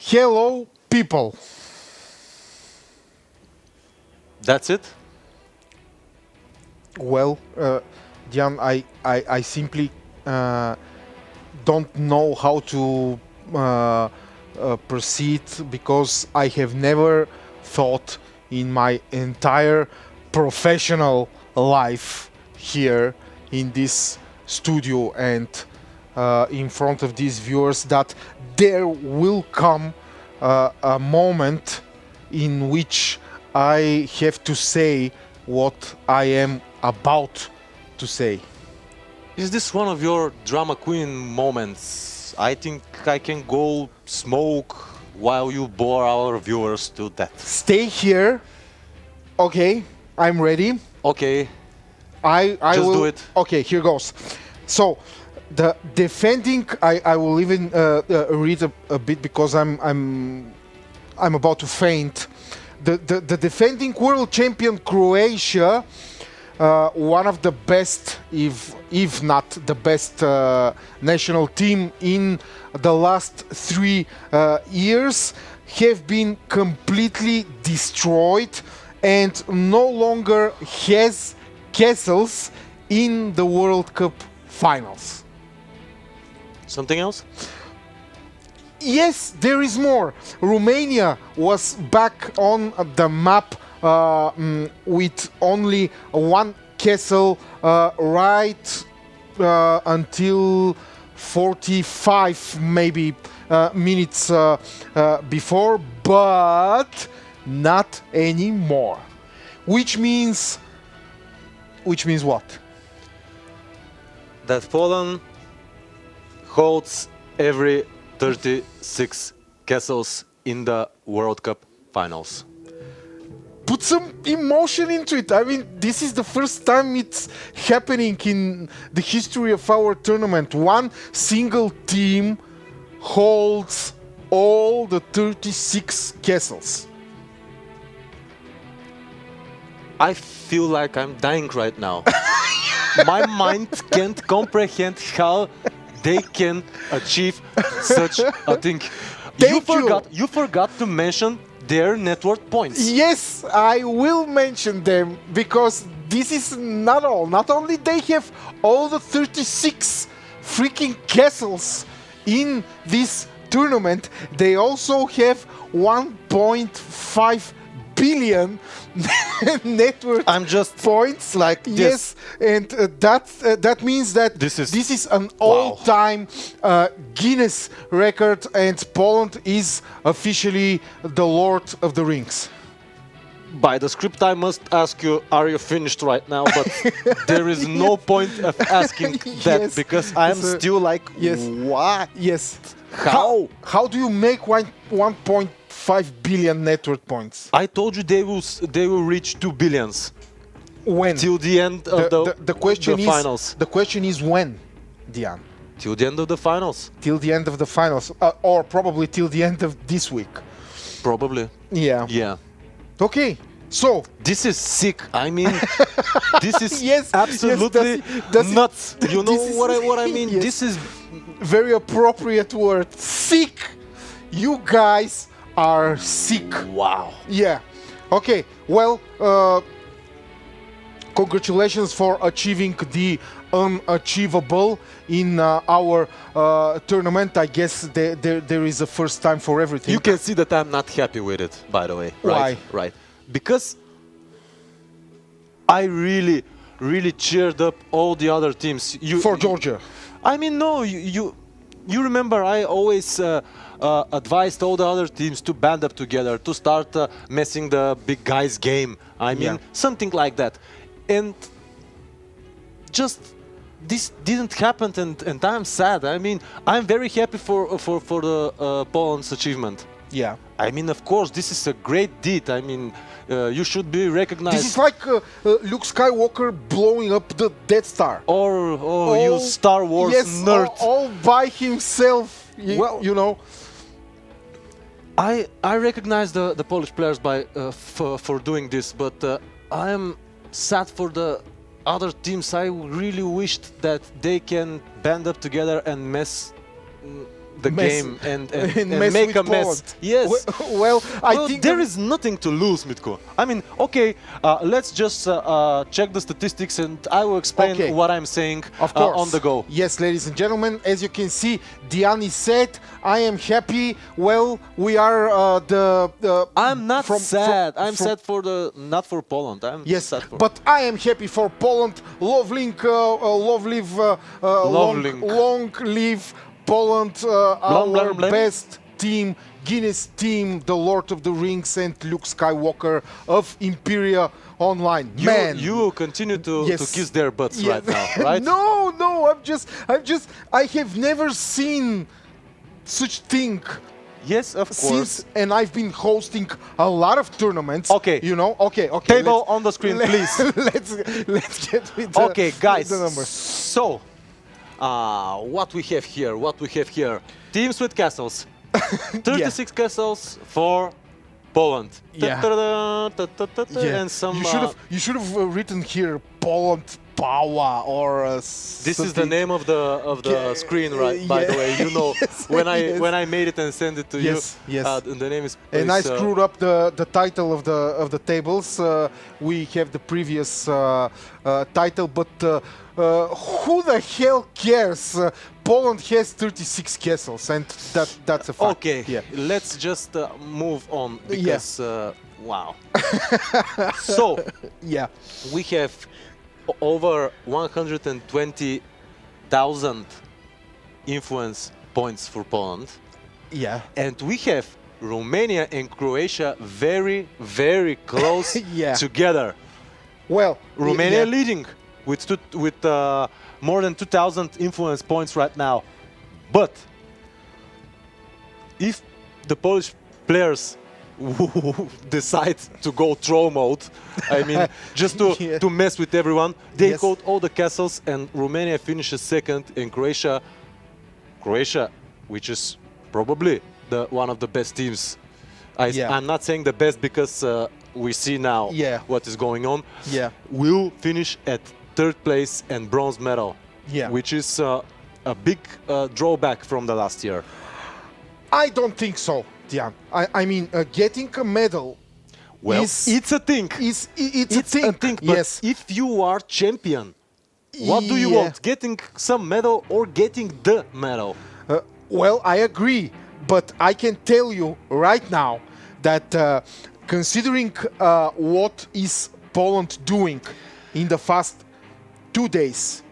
Hello, people. That's it? Well, Jan, I simply don't know how to proceed because I have never thought in my entire professional life here in this studio and in front of these viewers that there will come a moment in which I have to say what I am about to say. Is this one of your drama queen moments? I think I can go smoke while you bore our viewers to death. Stay here. Okay, I'm ready. Okay, I just will. do it. Okay, here goes. So, the defending. I will even read a bit because I'm about to faint. The defending world champion Croatia, one of the best, if not the best, national team in the last 3 years, have been completely destroyed and no longer has castles in the World Cup finals. Something else? Yes, there is more. Romania was back on the map with only one castle right until 45 maybe minutes before, but not anymore. Which means what? That Poland holds every 36 castles in the World Cup finals. Put some emotion into it. I mean, this is the first time it's happening in the history of our tournament. One single team holds all the 36 castles. I feel like I'm dying right now. My mind can't comprehend how they can achieve such a thing. You forgot to mention their network points. Yes, I will mention them because this is not all. Not only they have all the 36 freaking castles in this tournament, they also have 1.5 billion network I'm just points. like this. Yes, and that means that This is an all-time Guinness record, and Poland is officially the Lord of the Rings. By the script, I must ask you, are you finished right now? But there is no point of asking that Yes, because I'm still like, yes. what? Yes. How? How do you make 1.5 billion network points? I told you they will reach 2 billions When? till the end of the question the is finals. the question is when, Diane? Till the end of the finals, Till the end of the finals, or probably till the end of this week. probably. Yeah. Yeah. Okay. So This is sick. I mean, this is Yes, absolutely that's it. nuts. You know This is- what I mean? Yes. This is very appropriate word. Sick. You guys are sick. wow. Yeah. Okay. Well, congratulations for achieving the unachievable in our tournament. I guess there is a first time for everything. You can see that I'm not happy with it, by the way. Right? Why? Right. Because I really cheered up all the other teams. For Georgia. I mean, no, you remember I always advised all the other teams to band up together, to start messing the big guys game. I mean, Yeah. something like that. And just this didn't happen, and I'm sad. I mean, I'm very happy for the Poland's achievement. Yeah. I mean, of course, this is a great deed. I mean, you should be recognized. This is like Luke Skywalker blowing up the Death Star. or you Star Wars yes, nerd. all by himself. Well, you know. I recognize the Polish players by for doing this, but I am sad for the other teams. I really wished that they can band up together and the Mess- game and mess make with a mess. Poland. Yes. Well, I Well, think there is nothing to lose, Mitko. I mean, okay, let's just check the statistics and I will explain Okay. what I'm saying Of course. on the go. Yes, ladies and gentlemen, as you can see, Diani said, I am happy. Well, we are I'm not sad. I'm from- sad for not for Poland. I'm Yes, sad for. but I am happy for Poland. Love link, love live, Link. long live Poland, Blam, our blam, blam. best team, Guinness team, the Lord of the Rings and Luke Skywalker of Imperia Online. Man, You will continue to Yes. kiss their butts Yeah. right now, right? No, I have never seen such thing Yes, of course. since, and I've been hosting a lot of tournaments. Okay. You know, okay. Table let's- on the screen, please. let's get with the, Okay, guys. with the numbers. So, what we have here? What we have here? Teams with castles. 36 castles for Poland. Yeah. Yeah. And some. You should have written here Poland Power or This is the name of the Okay, screen, right? By the yeah. way, you know Yes, when I made it and sent it to Yes, you. yes. The name is. And I is, screwed up the title of the tables. We have the previous title, but who the hell cares? Poland has 36 castles, and that's a fact. Okay, Yeah. let's just move on because wow. So Yeah. we have over 120,000 influence points for Poland, Yeah. and we have Romania and Croatia very, very close Yeah. together. Well, Romania yeah. leading with more than 2,000 influence points right now. But if the Polish players decide to go troll mode, I mean, just Yeah. to mess with everyone, they Yes. hold all the castles and Romania finishes second, and Croatia, which is probably one of the best teams. Yeah. I'm not saying the best because we see now Yeah. what is going on. Yeah. Will finish at third place and bronze medal, Yeah. which is a big drawback from the last year. I don't think so, Dian. I mean, getting a medal Well, is it's a thing. it's a thing. But Yes. if you are champion, what do you Yeah. want? Getting some medal or getting the medal? Well, I agree, but I can tell you right now that considering what is Poland doing in the past 2 days,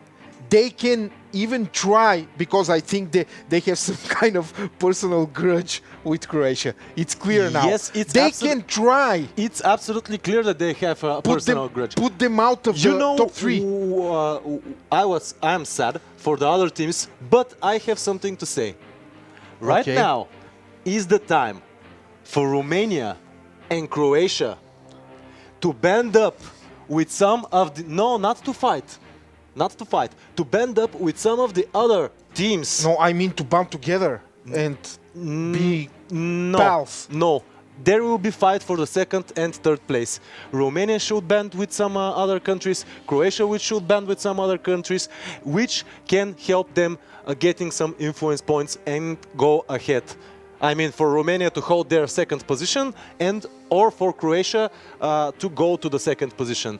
they can even try, because I think they have some kind of personal grudge with Croatia. It's clear now. Yes, it's they can try It's absolutely clear that they have a personal grudge. put them out of You the know, top 3. I'm sad for the other teams, but I have something to say. Right Okay. now is the time for Romania and Croatia to band up with some of the not to fight, to band up with some of the other teams. No, I mean to band together and be No, pals. no. There will be fight for the second and third place. Romania should band with some other countries. Croatia should band with some other countries, which can help them getting some influence points and go ahead. I mean, for Romania to hold their second position or for Croatia to go to the second position.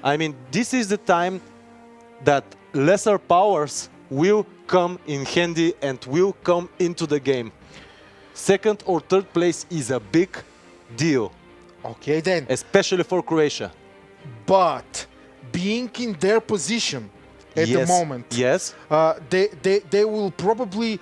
I mean, this is the time that lesser powers will come in handy and will come into the game. Second or third place is a big deal, Okay, then. especially for Croatia. But being in their position at the moment, Yes. they will probably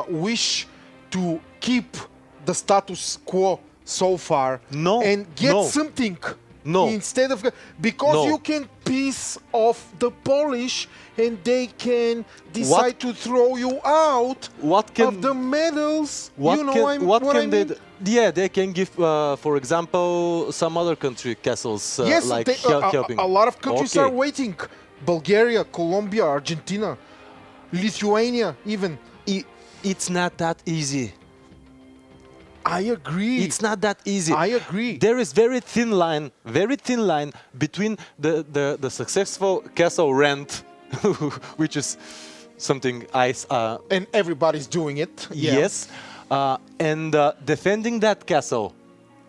wish to keep the status quo so far No, and get no. something No. instead of because No. you can piss off the Polish and they can decide to throw you out What can of the medals. what you know can what what can I they? mean? Yeah, they can give, for example, some other country castles Yes, like they, helping. a lot of countries Okay. are waiting. Bulgaria, Colombia, Argentina, Lithuania, even. It's not that easy. I agree. It's not that easy. I agree. There is very thin line between the successful castle rent, which is something I And everybody's doing it. Yeah. yes, and defending that castle,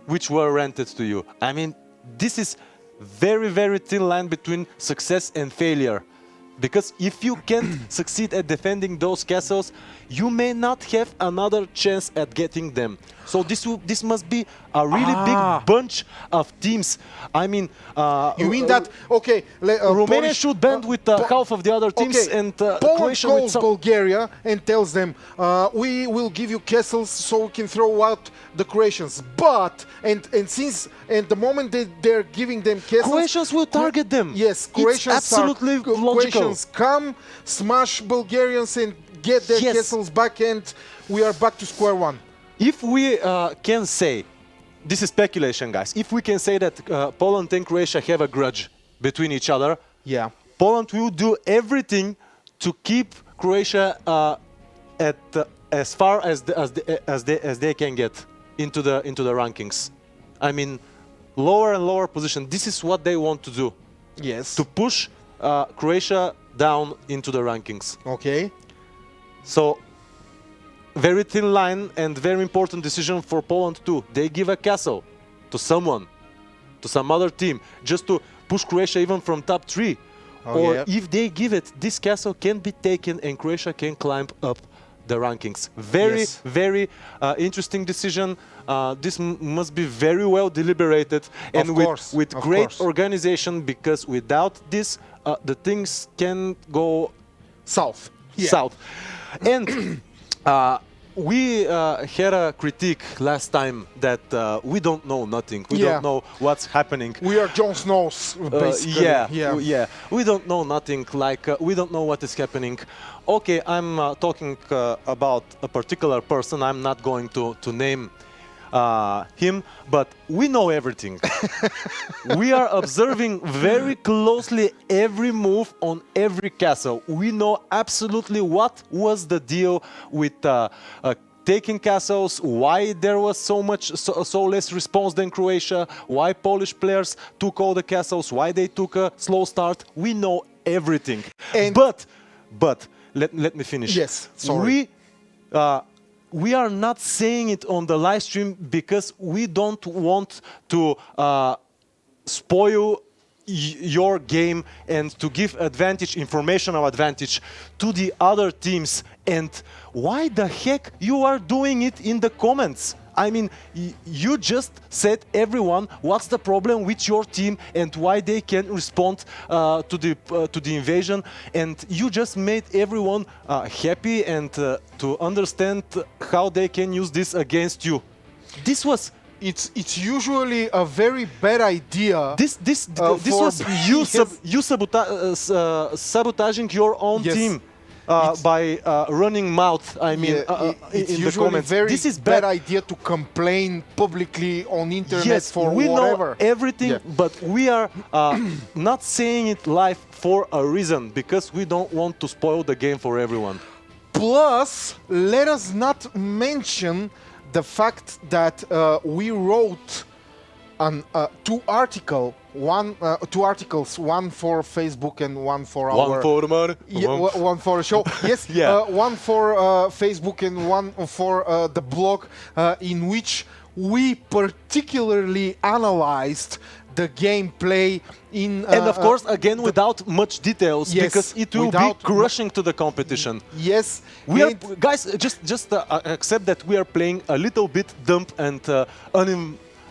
which were rented to you. I mean, this is very, very thin line between success and failure. Because if you can't succeed at defending those castles, you may not have another chance at getting them. So this must be a really big bunch of teams. I mean, You mean that? Okay. Romania Polish- should band with half of the other teams, Okay, and Poland Croatia with calls some. Bulgaria and tells them, "We will give you castles so we can throw out the Croatians." But and since the moment they're giving them castles, Croatians will target them. Yes, It's Croatians absolutely logical. Croatians come, smash Bulgarians, and get their Yes. castles back, and we are back to square one. If we can say, this is speculation, guys. If we can say that Poland and Croatia have a grudge between each other, Yeah. Poland will do everything to keep Croatia at as far as they can get into the rankings. I mean, lower and lower position. This is what they want to do, Yes. to push Croatia down into the rankings. Okay. So, very thin line and very important decision for Poland too. They give a castle to someone, to some other team, just to push Croatia even from top 3. Or yeah. if they give it, this castle can be taken and Croatia can climb up the rankings. Very, Yes. very interesting decision. This must be very well deliberated and Of with, course, with of great course. organization, because without this, the things can go South. Yeah. south. And we had a critique last time that we don't know nothing. We Yeah. don't know what's happening. We are Jon Snow's, basically. Yeah. We don't know nothing. Like we don't know what is happening. Okay, I'm talking about a particular person. I'm not going to name him, but we know everything. We are observing very closely every move on every castle. We know absolutely what was the deal with taking castles, why there was so less response than Croatia, why Polish players took all the castles, why they took a slow start. We know everything. And But let me finish. Yes, sorry. We are not saying it on the live stream because we don't want to spoil your game and to give informational advantage to the other teams. And why the heck you are doing it in the comments? I mean, you just said everyone what's the problem with your team and why they can't respond to the invasion, and you just made everyone happy and to understand how they can use this against you. This was it's usually a very bad idea. this was you sabotaging your own Yes. team. By running mouth, I mean, It's in the usually comments. very This is bad bad. idea to complain publicly on internet Yes, for we whatever. know everything, Yeah. but we are not saying it live for a reason, because we don't want to spoil the game for everyone. Plus, let us not mention the fact that we wrote two articles, one for Facebook and one for our One for the money. one for the show. Yes, Yeah. one for Facebook and one for the blog, in which we particularly analyzed the gameplay in. And of course, again, without much details, Yes, because it will be without crushing to the competition. Yes, We are, and- guys, just accept that we are playing a little bit dumb and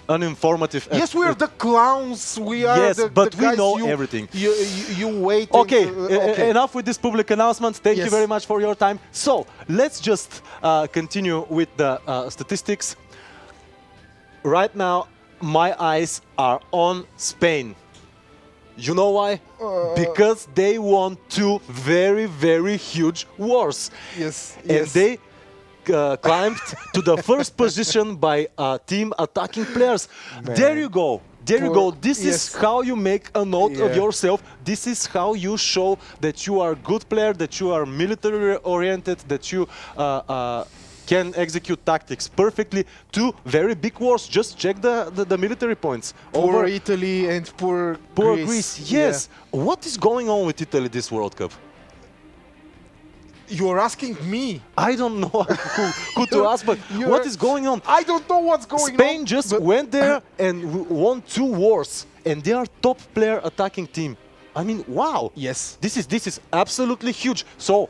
uninformative. Yes, we are the clowns. We are Yes, the but the we guys know you, everything. You wait. Okay, and, enough with this public announcement. Thank you Yes. very much for your time. So let's just continue with the statistics. Right now, my eyes are on Spain. You know why? Because they won 2 very, very huge wars. Yes, And yes. they climbed to the first position by team attacking players. There you go. There you go. This is Yes. how you make a note of Yeah. yourself. This is how you show that you are a good player, that you are military oriented, that you can execute tactics perfectly. 2 very big wars. Just check the military points. Poor Italy and poor Greece. Yes. What is going on with Italy this World Cup? You're asking me. I don't know who to ask, but what is going on? I don't know what's going on. Spain just but- went there and won 2 wars, and they are top player attacking team. I mean, wow. Yes. This is absolutely huge. So,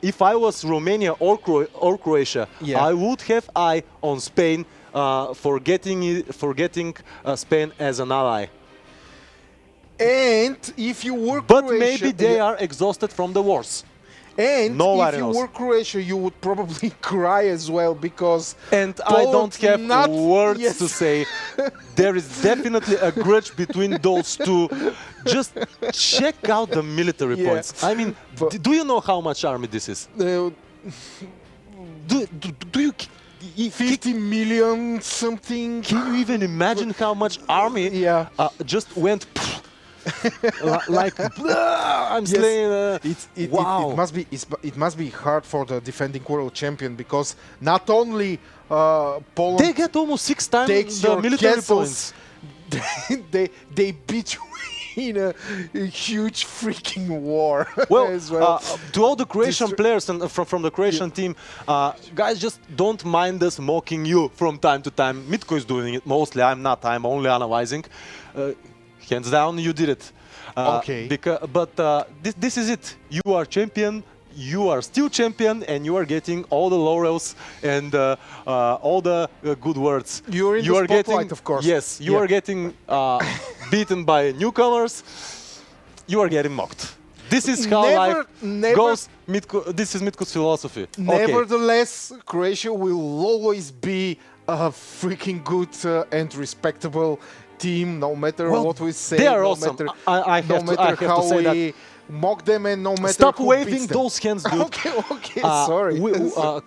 if I was Romania or Croatia, Yeah. I would have eye on Spain for getting Spain as an ally. And if you were But Croatia, maybe they are exhausted from the wars. And Nobody if you knows. were Croatia, you would probably cry as well because And I don't have not, words yes. to say. There is definitely a grudge between those two. Just check out the military Yeah. points. I mean, But- do you know how much army this is? Do you 50 million something. can you even imagine how much army Yeah. just went like I'm slaying? Wow. It must be hard for the defending world champion because not only Poland They get almost 6 times takes the your military castles, points. they beat you in a huge freaking war. Well, as well. to all the Croatian Destro- players and from the Croatian team, guys, just don't mind us mocking you from time to time. Mitko is doing it mostly. I'm not. I'm only analyzing. Hands down, you did it. Okay. But this is it. You are champion. You are still champion, and you are getting all the laurels and all the good words. You're in you the are spotlight, getting, of course. Yes, you Yeah. are getting beaten by newcomers. You are getting mocked. This is how life goes. This is Mitko's philosophy. Okay. Nevertheless, Croatia will always be a freaking good and respectable team, no matter Well, what we say. they are no awesome. Matter, I no have to- I matter have to how say that. we mock them and no matter Stop who waving beats them. those hands, dude. Okay, sorry.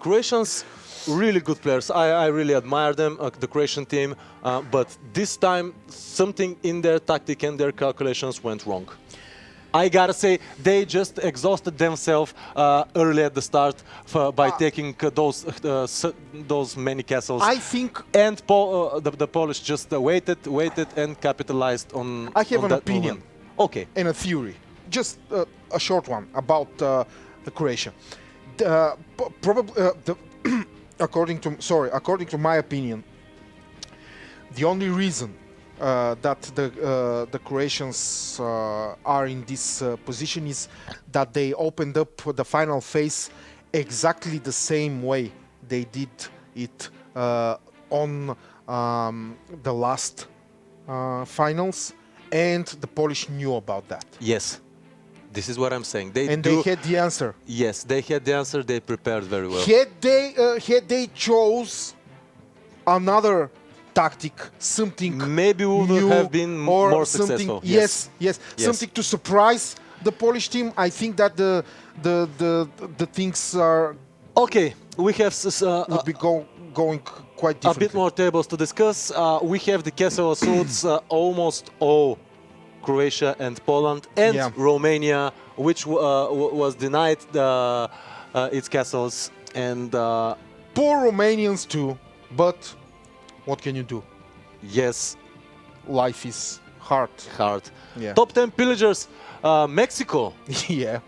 Croatians, really good players. I really admire them, the Croatian team. But this time, something in their tactic and their calculations went wrong. I gotta say, they just exhausted themselves early at the start by taking those many castles. I think And the Polish just waited and capitalized on. I have on an that opinion. moment. Okay. and a theory, just a short one about the Croatia. Probably, according to my opinion, the only reason that the Croatians are in this position is that they opened up the final phase exactly the same way they did it on the last finals, and the Polish knew about that. Yes. This is what I'm saying. They had the answer. Yes, they had the answer. They prepared very well. Had they chose another tactic, something Maybe we would new have been or more something, successful. Yes, something to surprise the Polish team. I think that the things are Okay, we have would be going quite a differently. bit more tables to discuss. We have the castle suits almost all Croatia and Poland and Yeah. Romania, which was denied its castles. And Poor Romanians too, but what can you do? yes, Life is hard. hard. Yeah. Top 10 pillagers, Mexico. Yeah.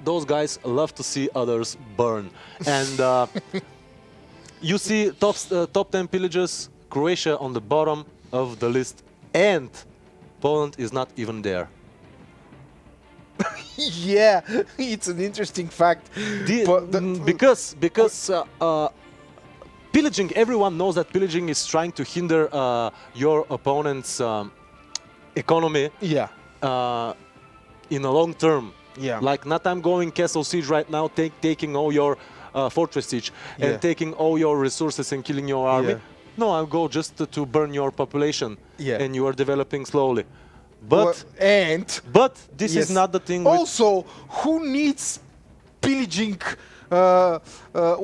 Those guys love to see others burn. And you see top 10 pillagers, Croatia on the bottom of the list, and Poland is not even there. Yeah, it's an interesting fact. Because pillaging, everyone knows that pillaging is trying to hinder your opponent's economy Yeah. in a long term. Yeah. Like not I'm going castle siege right now, taking all your fortress siege Yeah. and taking all your resources and killing your army. Yeah. No, I'll go just to burn your population. Yeah. And you are developing slowly. But this yes. is not the thing. With Also, who needs pillaging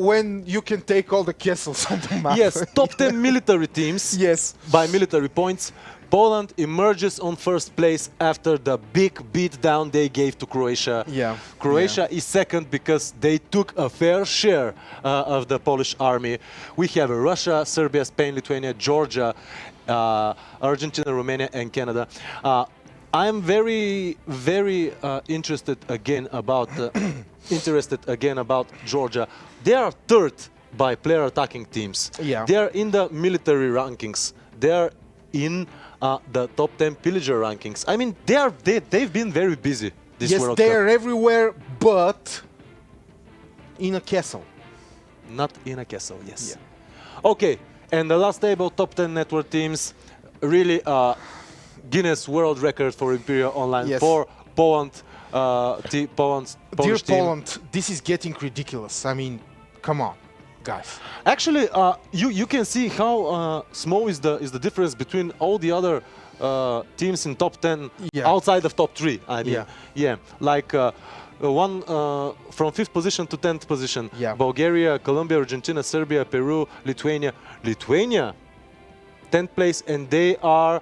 when you can take all the castles on the map? yes, top 10 military teams. Yes. By military points, Poland emerges on first place after the big beatdown they gave to Croatia. Yeah. Croatia is second because they took a fair share of the Polish army. We have Russia, Serbia, Spain, Lithuania, Georgia, Argentina, Romania, and Canada. I'm very, very interested again about Georgia. They are third by player attacking teams. Yeah. They are in the military rankings. They are in the top 10 pillager rankings. I mean, they've been very busy this Yes, World they Cup. are everywhere, but in a castle. Not in a castle, yes. Okay, and the last table, top 10 network teams, really Guinness World Record for Imperia Online Yes. for Poland, Polish Dear team. Poland, this is getting ridiculous. I mean, come on, guys. Actually, you can see how small is the difference between all the other teams in top 10 Yeah. outside of top 3. I mean, Yeah. like one from 5th position to 10th position. Yeah. Bulgaria, Colombia, Argentina, Serbia, Peru, Lithuania. Lithuania, 10th place, and they are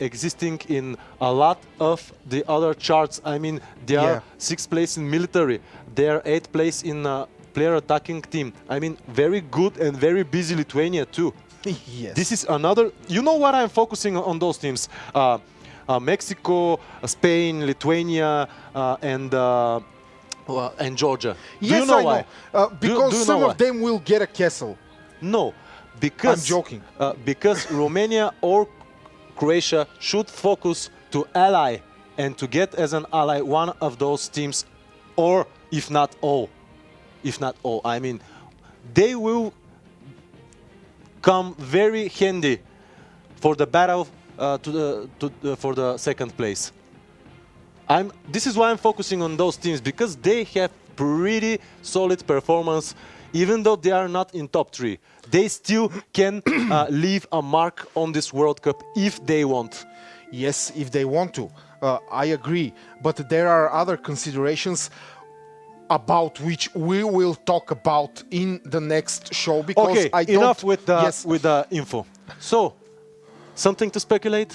existing in a lot of the other charts. I mean, they are 6th place in military. They are 8th place in player attacking team. I mean, very good and very busy Lithuania too. Yes. This is another. You know what I'm focusing on those teams? Mexico, Spain, Lithuania, and Georgia. Yes, do you know I why? know. Because do you some know of why? them will get a castle. No, because I'm joking. Because Romania or Croatia should focus to ally and to get as an ally one of those teams, or if not all. If not all, I mean, they will come very handy for the battle for the second place. This is why I'm focusing on those teams, because they have pretty solid performance. Even though they are not in top 3, they still can leave a mark on this World Cup if they want. Yes, if they want to. I agree. But there are other considerations about which we will talk about in the next show, because Okay, I don't... enough with the, yes, with the info. So, something to speculate?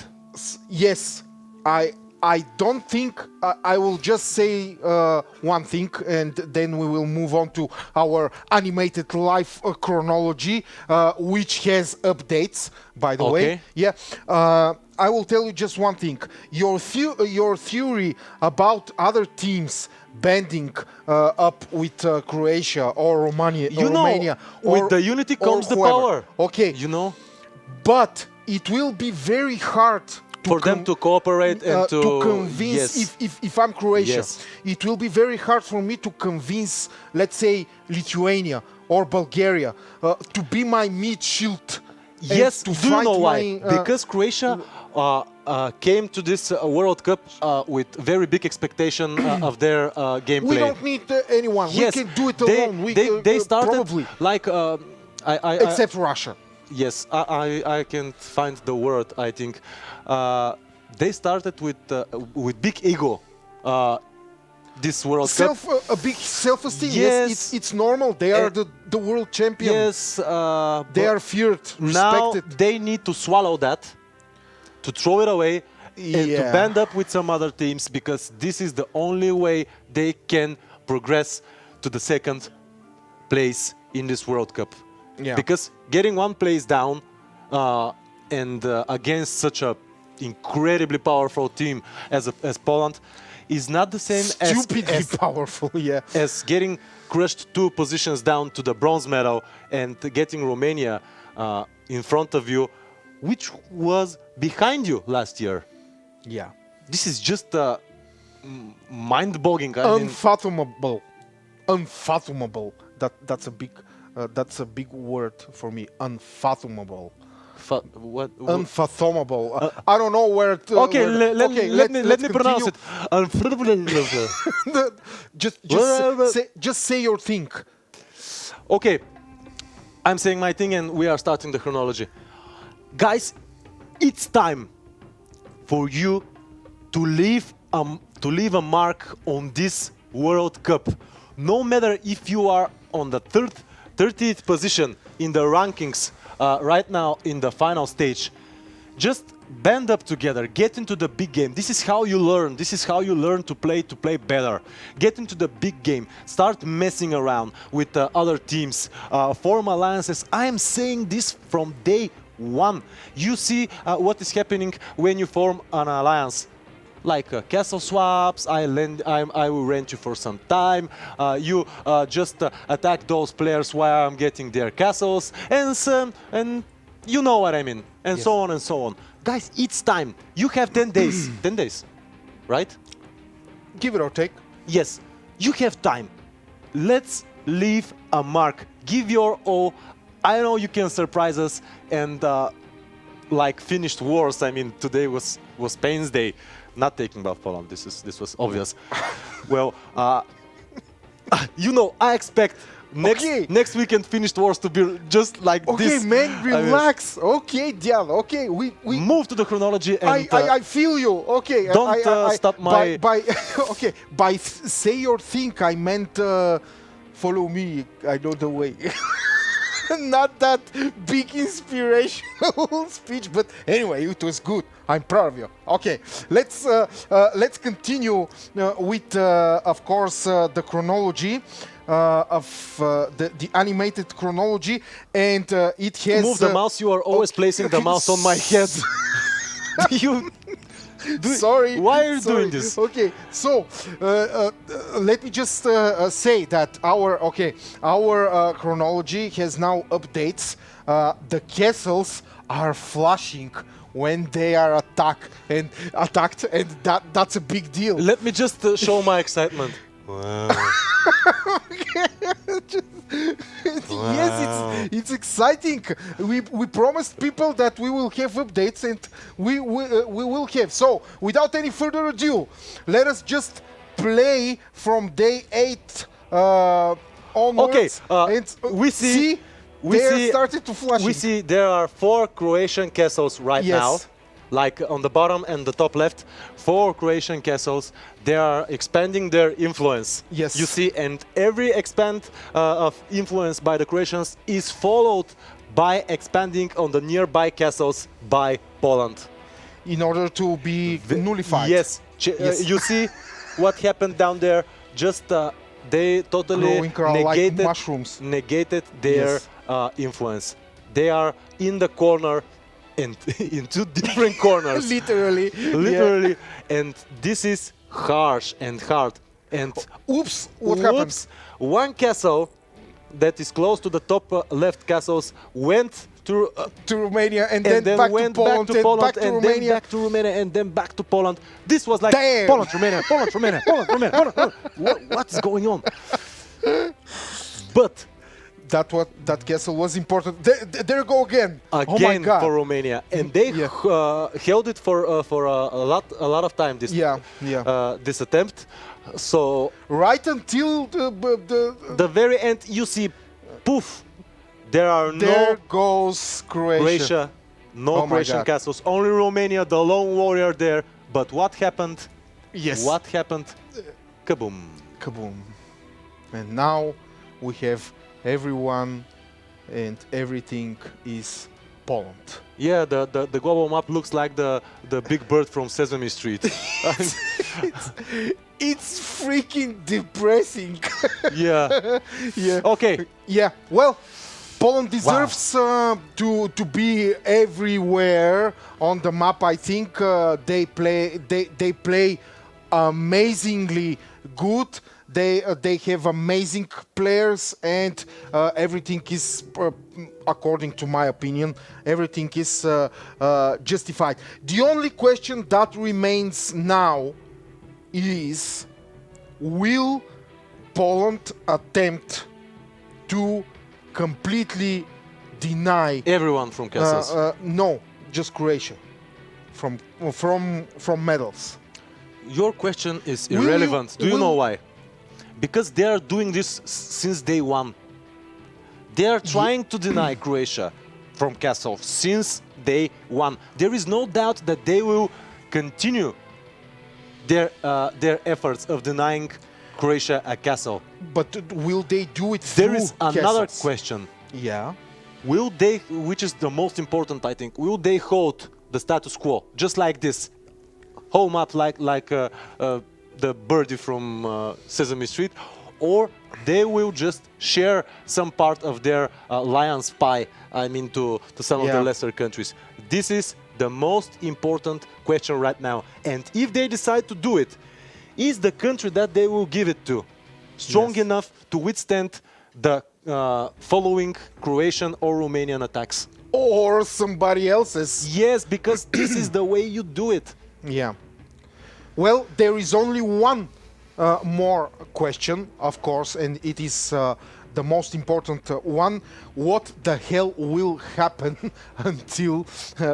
yes, I don't think... I will just say one thing, and then we will move on to our animated live chronology, which has updates, by the way. Okay. Yeah. I will tell you just one thing. Your theory about other teams banding up with Croatia or Romania, Romania with the unity comes the whoever. power. Okay. You know? But it will be very hard For them to cooperate and to convince, yes. if I'm Croatia, Yes. it will be very hard for me to convince, let's say, Lithuania or Bulgaria to be my mid shield. Yes, to do you fight know why? my, Because Croatia came to this World Cup with very big expectation of their gameplay. we don't need anyone. Yes, we can do it alone. they started probably, like except Russia. Yes, I can't find the word. I think they started with big ego. This World Cup. A big self-esteem. Yes. It's normal. They are the world champion. Yes, they are feared, now respected. they need to swallow that, to throw it away, and to band up with some other teams, because this is the only way they can progress to the second place in this World Cup. Yeah. Because getting one place down and against such a incredibly powerful team as Poland is not the same Stupidly powerful, yeah. as getting crushed 2 positions down to the bronze medal and getting Romania in front of you, which was behind you last year. Yeah. This is just mind-boggling. I mean, Unfathomable. Unfathomable. That's a big word for me. Unfathomable. what? Unfathomable. I don't know where. Okay, let me pronounce it. Just say your thing. Okay, I'm saying my thing, and we are starting the chronology. Guys, it's time for you to leave a mark on this World Cup. No matter if you are on the 30th position in the rankings right now in the final stage, just band up together, get into the big game. This is how you learn. This is how you learn to play better. Get into the big game. Start messing around with other teams. Form alliances. I am saying this from day one. You see what is happening when you form an alliance. like castle swaps. I will rent you for some time. You just attack those players while I'm getting their castles, and you know what I mean, and Yes. so on and so on. Guys, it's time. You have 10 days. 10 days, right? Give it or take. Yes, you have time. Let's leave a mark. Give your all. I know you can surprise us and like finished wars. I mean, today was Spain's day. Not taking about Poland. This was obvious. Well, you know, I expect next weekend finished wars to be just like this. Okay, man, I mean, relax. Okay, Dial. Okay, we move to the chronology and I feel you. Okay, don't stop my- by okay by say your thing. I meant follow me. I know the way. Not that big inspirational speech, but anyway, it was good. I'm proud of you. Okay, let's continue with, of course, the chronology of the animated chronology, and it has. move the mouse. You are always placing the mouse on my head. you. Sorry. Why are you sorry. doing this? Okay, so let me just say that our chronology has now updates. The castles are flashing when they are attacked, and that's a big deal. Let me just show my excitement. Wow. Yes, it's exciting. We promised people that we will have updates, and we will have. So, without any further ado, let us just play from day 8 onwards. Okay, and we see they started to flash. We see there are 4 Croatian castles right Yes. now, like on the bottom and the top left. 4 Croatian castles. They are expanding their influence. Yes. You see, and every expand of influence by the Croatians is followed by expanding on the nearby castles by Poland. in order to be nullified. Yes. Yes. You see what happened down there? Just they totally Growing like mushrooms. negated their Yes. influence. They are in the corner and in 2 different corners. Literally. Literally. And this is harsh and hard. And Oops! What happened? one castle that is close to the top left castles went to To Romania, and and then, back, to Poland, and back to and Romania. then back to Romania, and then back to Poland. This was like Damn! Poland, Romania, Poland, Romania, Poland, Romania, Poland. What's going on? But That castle was important. There go again. Oh my again God. for Romania, and they Yeah. held it for a lot of time. This this attempt. So Right until the very end, you see, poof, there are there no goes Croatia. Croatia, no Oh my Croatian God. castles, only Romania, the lone warrior there. But what happened? Yes. What happened? Kaboom. Kaboom. And now we have everyone, and everything is Poland. Yeah, the global map looks like the big bird from Sesame Street. It's freaking depressing. Yeah. Yeah. Okay. Yeah. Well, Poland deserves to be everywhere on the map. I think they play amazingly good. They have amazing players, and everything is, according to my opinion, everything is justified. The only question that remains now is, will Poland attempt to completely deny Everyone from castles. no, just Croatia from medals? Your question is Will you- irrelevant. Do you will- know why? Because they are doing this since day one. They are trying to deny Croatia from castle since day one. There is no doubt that they will continue their efforts of denying Croatia a castle. But will they do it There through is another castles? question. Yeah. Will they, which is the most important, I think, will they hold the status quo just like this, whole map like the birdie from Sesame Street, or they will just share some part of their lion's pie, I mean, to some of the Yeah. lesser countries? This is the most important question right now. And if they decide to do it, is the country that they will give it to strong Yes. enough to withstand the following Croatian or Romanian attacks? Or somebody else's. Yes, because this is the way you do it. Yeah. Well, there is only one more question, of course, and it is the most important one. What the hell will happen until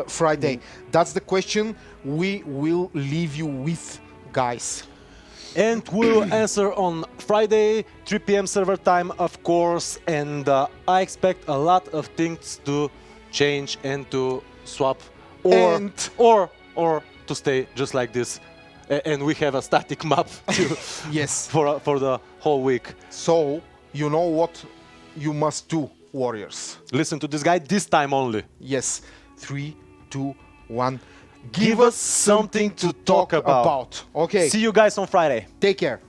Friday? That's the question we will leave you with, guys. And we'll answer on Friday, 3 p.m. server time, of course. And I expect a lot of things to change and to swap, or to stay just like this. And we have a static map to Yes. for the whole week. So, you know what you must do, warriors. Listen to this guy this time only. Yes. 3, 2, 1. Give us something to talk about. Okay. See you guys on Friday. Take care.